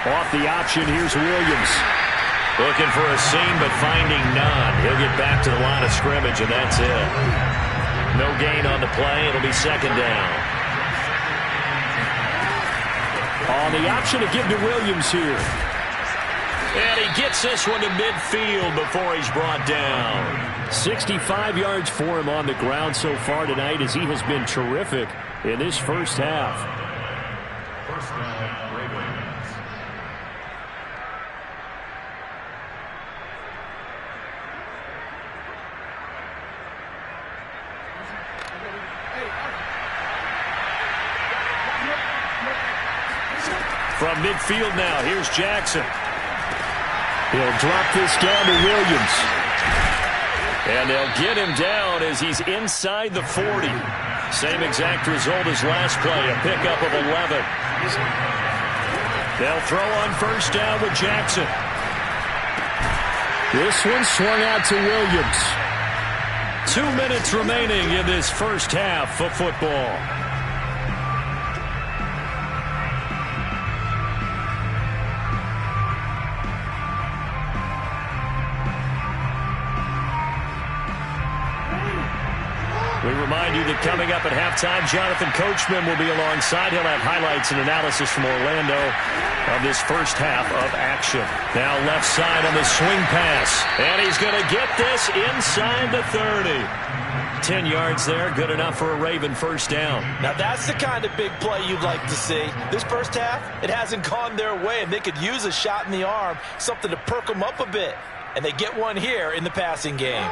Off the option, here's Williams. Looking for a seam, but finding none. He'll get back to the line of scrimmage, and that's it. No gain on the play. It'll be second down. On the option to give to Williams here. And he gets this one to midfield before he's brought down. 65 yards for him on the ground so far tonight as he has been terrific in this first half. First down, Ravens. From midfield now, here's Jackson. He'll drop this down to Williams. And they'll get him down as he's inside the 40. Same exact result as last play, a pickup of 11. They'll throw on first down with Jackson. This one swung out to Williams. 2 minutes remaining in this first half of football. We remind you that coming up at halftime, Jonathan Coachman will be alongside. He'll have highlights and analysis from Orlando of this first half of action. Now left side on the swing pass. And he's going to get this inside the 30. 10 yards there, good enough for a Raven first down. Now that's the kind of big play you'd like to see. This first half, it hasn't gone their way, and they could use a shot in the arm, something to perk them up a bit. And they get one here in the passing game.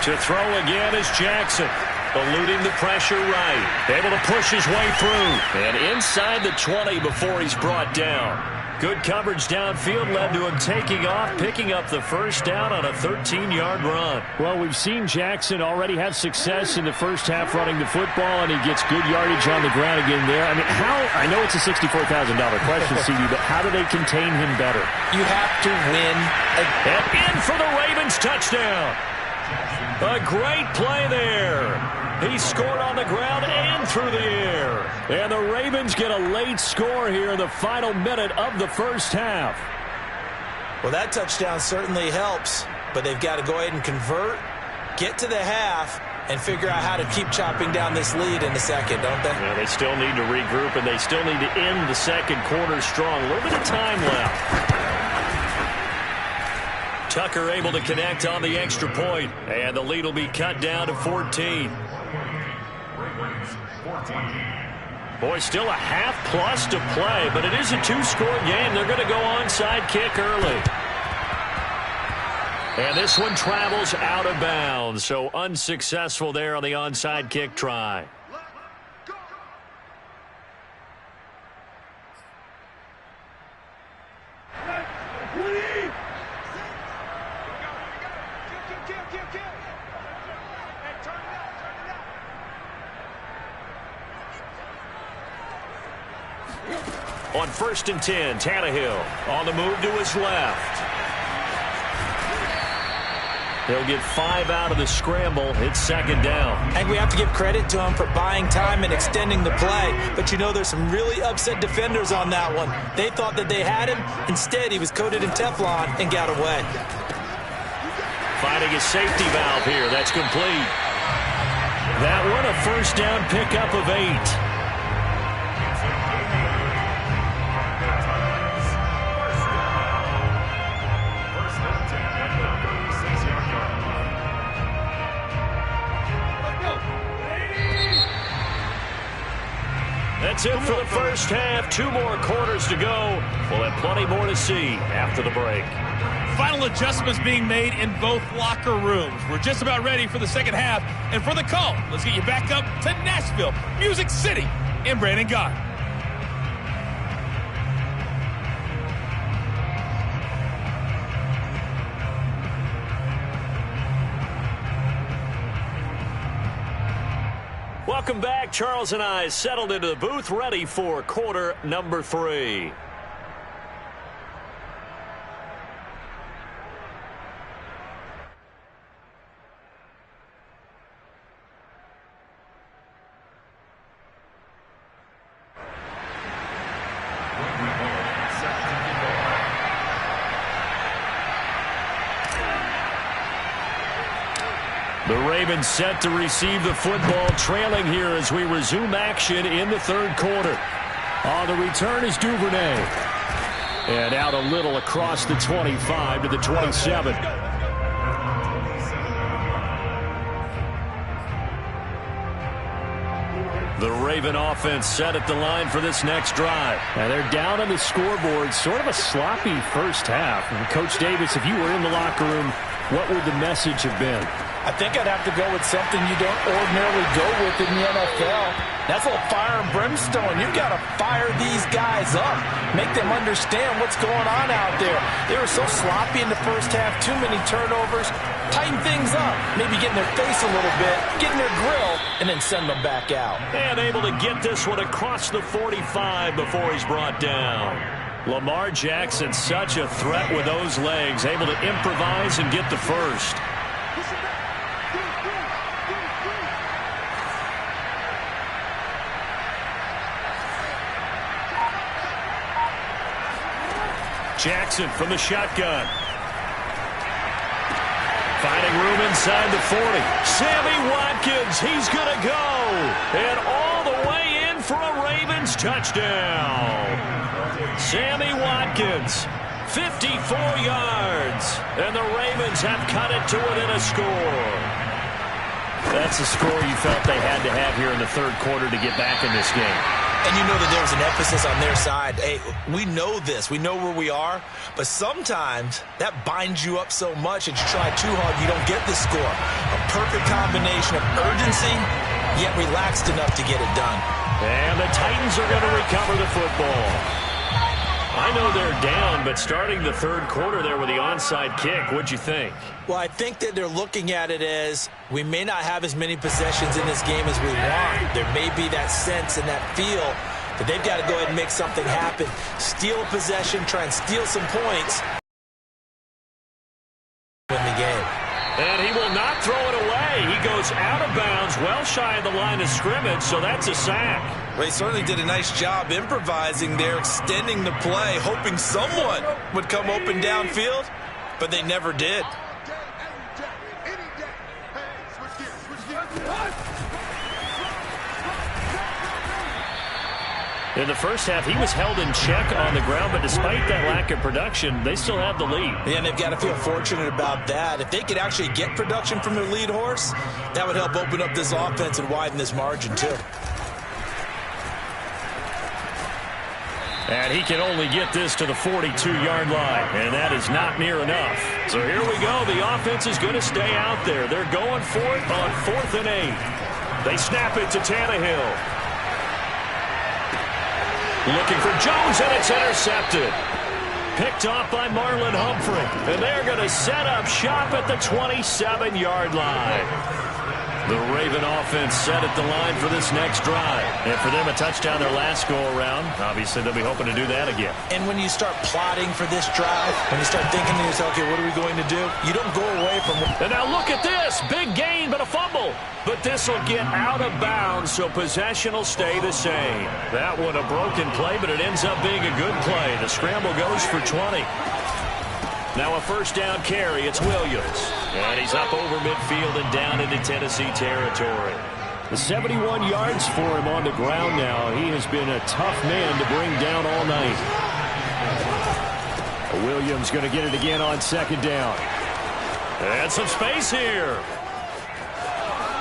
To throw again is Jackson, eluding the pressure right. Able to push his way through. And inside the 20 before he's brought down. Good coverage downfield led to him taking off, picking up the first down on a 13-yard run. Well, we've seen Jackson already have success in the first half running the football, and he gets good yardage on the ground again there. I mean, I know it's a $64,000 question, CD, but how do they contain him better? You have to win. And in for the Ravens touchdown. A great play there. He scored on the ground and through the air. And the Ravens get a late score here in the final minute of the first half. Well, that touchdown certainly helps, but they've got to go ahead and convert, get to the half, and figure out how to keep chopping down this lead in the second, don't they? Yeah, they still need to regroup, and they still need to end the second quarter strong. A little bit of time left. Tucker able to connect on the extra point, and the lead will be cut down to 14. Boy, still a half plus to play, but it is a two-score game. They're going to go onside kick early. And this one travels out of bounds, so unsuccessful there on the onside kick try. On 1st and 10, Tannehill on the move to his left. He'll get 5 out of the scramble. It's second down. And we have to give credit to him for buying time and extending the play. But you know there's some really upset defenders on that one. They thought that they had him. Instead, he was coated in Teflon and got away. Finding a safety valve here. That's complete. That one a first down pickup of 8. That's it for the first half. 2 more quarters to go. We'll have plenty more to see after the break. Final adjustments being made in both locker rooms. We're just about ready for the second half. And for the call, let's get you back up to Nashville, Music City, and Brandon Gott. Welcome back. Charles and I settled into the booth, ready for quarter number 3. The Ravens set to receive the football, trailing here as we resume action in the third quarter. On the return is Duvernay. And out a little across the 25 to the 27. The Raven offense set at the line for this next drive. And they're down on the scoreboard. Sort of a sloppy first half. And Coach Davis, if you were in the locker room, what would the message have been? I think I'd have to go with something you don't ordinarily go with in the NFL. That's a little fire and brimstone. You've got to fire these guys up. Make them understand what's going on out there. They were so sloppy in the first half. Too many turnovers. Tighten things up. Maybe get in their face a little bit. Get in their grill. And then send them back out. And able to get this one across the 45 before he's brought down. Lamar Jackson, such a threat with those legs. Able to improvise and get the first. Jackson from the shotgun. Finding room inside the 40. Sammy Watkins, he's going to go. And all the way in for a Ravens touchdown. Sammy Watkins, 54 yards. And the Ravens have cut it to within a score. That's a score you felt they had to have here in the third quarter to get back in this game. And you know that there was an emphasis on their side. Hey, we know this. We know where we are. But sometimes that binds you up so much that you try too hard, you don't get the score. A perfect combination of urgency, yet relaxed enough to get it done. And the Titans are going to recover the football. I know they're down, but starting the third quarter there with the onside kick, what'd you think? Well, I think that they're looking at it as we may not have as many possessions in this game as we want. There may be that sense and that feel that they've got to go ahead and make something happen. Steal a possession, try and steal some points. Win the game. And he will not throw it away. He goes out of bounds, well shy of the line of scrimmage, so that's a sack. Well, he certainly did a nice job improvising there, extending the play, hoping someone would come open downfield, but they never did. In the first half, he was held in check on the ground, but despite that lack of production, they still have the lead. Yeah, and they've got to feel fortunate about that. If they could actually get production from their lead horse, that would help open up this offense and widen this margin, too. And he can only get this to the 42-yard line, and that is not near enough. So here we go. The offense is going to stay out there. They're going for it on 4th and 8. They snap it to Tannehill. Looking for Jones, and it's intercepted. Picked off by Marlon Humphrey. And they're going to set up shop at the 27-yard line. The Raven offense set at the line for this next drive. And for them, a touchdown their last go-around. Obviously, they'll be hoping to do that again. And when you start plotting for this drive, when you start thinking to yourself, okay, what are we going to do? You don't go away from... And now look at this. Big gain, but a fumble. But this will get out of bounds, so possession will stay the same. That one a broken play, but it ends up being a good play. The scramble goes for 20. Now a first down carry. It's Williams. And he's up over midfield and down into Tennessee territory. The 71 yards for him on the ground now. He has been a tough man to bring down all night. Williams going to get it again on second down. And some space here.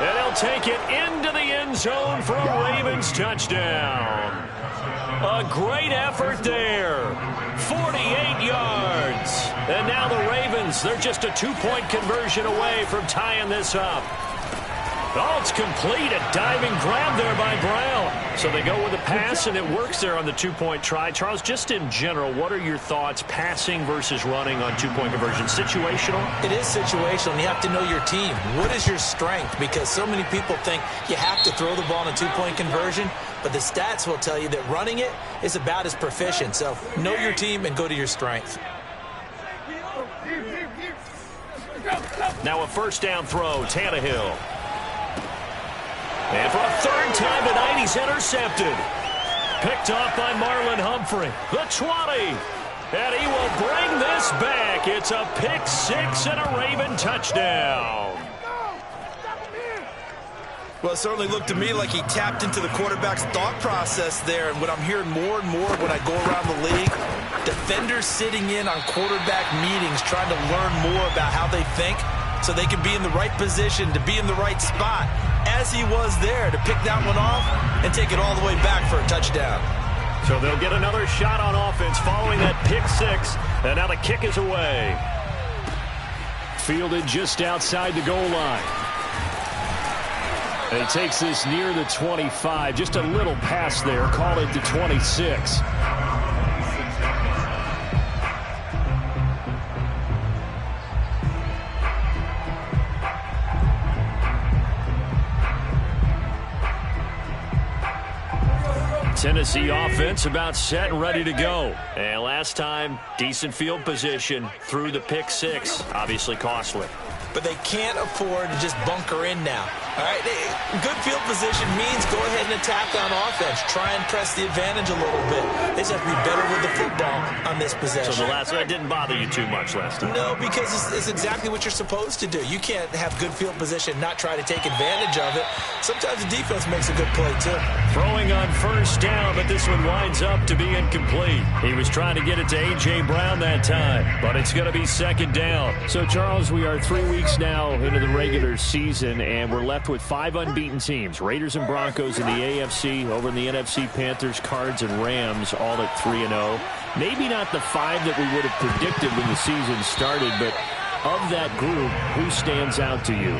And he'll take it into the end zone for a Ravens touchdown. A great effort there. 48 yards. And now the Ravens, they're just a two-point conversion away from tying this up. Oh, it's complete. A diving grab there by Brown. So they go with a pass, and it works there on the two-point try. Charles, just in general, what are your thoughts, passing versus running on two-point conversion? Situational? It is situational, and you have to know your team. What is your strength? Because so many people think you have to throw the ball in a two-point conversion, but the stats will tell you that running it is about as proficient. So know your team and go to your strength. Now a first down throw, Tannehill. And for a third time tonight, he's intercepted. Picked off by Marlon Humphrey. The 20. And he will bring this back. It's a pick six and a Raven touchdown. Well, it certainly looked to me like he tapped into the quarterback's thought process there. And what I'm hearing more and more when I go around the league, defenders sitting in on quarterback meetings trying to learn more about how they think so they can be in the right position, to be in the right spot, as he was there, to pick that one off and take it all the way back for a touchdown. So they'll get another shot on offense following that pick six. And now the kick is away. Fielded just outside the goal line. And he takes this near the 25. Just a little pass there. Call it the 26. Tennessee offense about set and ready to go. And last time, decent field position through the pick six. Obviously costly. But they can't afford to just bunker in now. All right, good field position means go ahead and attack on offense. Try and press the advantage a little bit. They just have to be better with the football on this possession. So the last one didn't bother you too much last time? No, because it's exactly what you're supposed to do. You can't have good field position, not try to take advantage of it. Sometimes the defense makes a good play, too. Throwing on first down, but this one winds up to be incomplete. He was trying to get it to A.J. Brown that time, but it's going to be second down. So, Charles, we are 3 weeks now into the regular season, and we're left with 5 unbeaten teams. Raiders and Broncos in the AFC. Over in the NFC, Panthers, Cards, and Rams, all at 3-0. Maybe not the 5 that we would have predicted when the season started, but of that group, who stands out to you?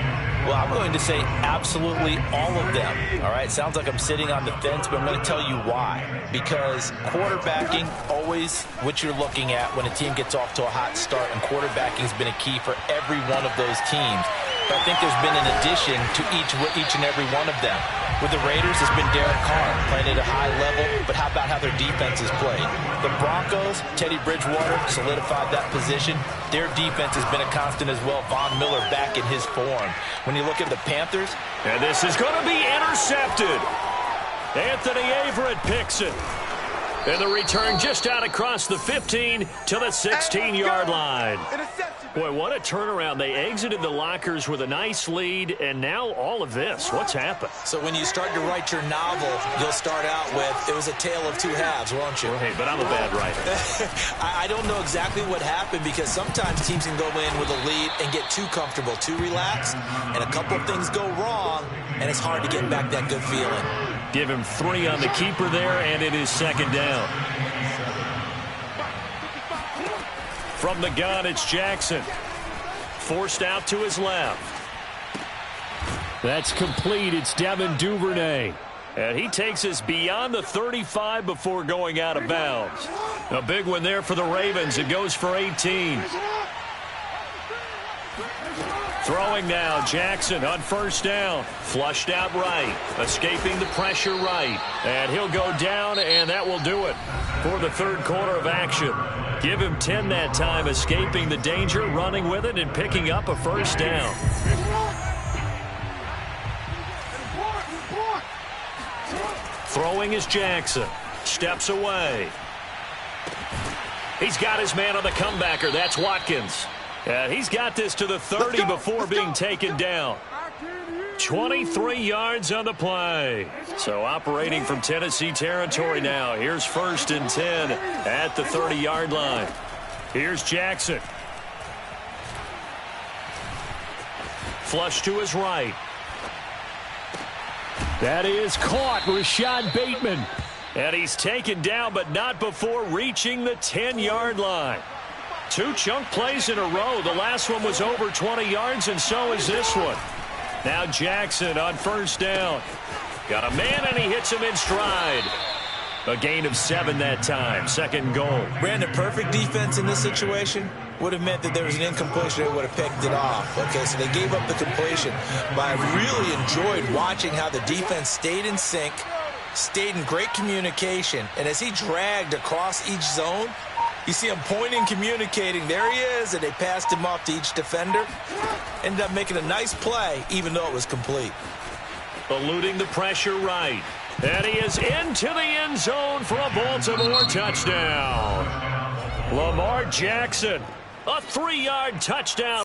Well, I'm going to say absolutely all of them. All right, sounds like I'm sitting on the fence, but I'm going to tell you why. Because quarterbacking, always what you're looking at when a team gets off to a hot start, and quarterbacking has been a key for every one of those teams. But I think there's been an addition to each and every one of them. With the Raiders, it's been Derek Carr playing at a high level, but how about how their defense is played? The Broncos, Teddy Bridgewater solidified that position. Their defense has been a constant as well. Von Miller back in his form. When you look at the Panthers. And this is going to be intercepted. Anthony Averett picks it. And the return just out across the 15 to the 16-yard line. Boy, what a turnaround. They exited the lockers with a nice lead, and now all of this. What's happened? So when you start to write your novel, you'll start out with, it was a tale of two halves, won't you? Hey, but I'm a bad writer. I don't know exactly what happened, because sometimes teams can go in with a lead and get too comfortable, too relaxed, and a couple of things go wrong, and it's hard to get back that good feeling. Give him 3 on the keeper there, and it is second down. From the gun, it's Jackson. Forced out to his left. That's complete. It's Devin Duvernay. And he takes us beyond the 35 before going out of bounds. A big one there for the Ravens. It goes for 18. Throwing now, Jackson on first down. Flushed out right. Escaping the pressure right. And he'll go down, and that will do it for the third quarter of action. Give him 10 that time, escaping the danger, running with it, and picking up a first down. Throwing is Jackson. Steps away. He's got his man on the comebacker. That's Watkins. And he's got this to the 30 before being taken down. 23 yards on the play. So operating from Tennessee territory now. Here's 1st and 10 at the 30-yard line. Here's Jackson. Flush to his right. That is caught. Rashad Bateman. And he's taken down, but not before reaching the 10-yard line. 2 chunk plays in a row. The last one was over 20 yards, and so is this one. Now Jackson on first down. Got a man, and he hits him in stride. A gain of 7 that time. Second goal. Brandon, perfect defense in this situation would have meant that there was an incompletion. They would have picked it off. Okay, so they gave up the completion. But I really enjoyed watching how the defense stayed in sync, stayed in great communication. And as he dragged across each zone, you see him pointing, communicating. There he is, and they passed him off to each defender. Ended up making a nice play, even though it was complete. Eluding the pressure right. And he is into the end zone for a Baltimore touchdown. Lamar Jackson, a 3-yard touchdown.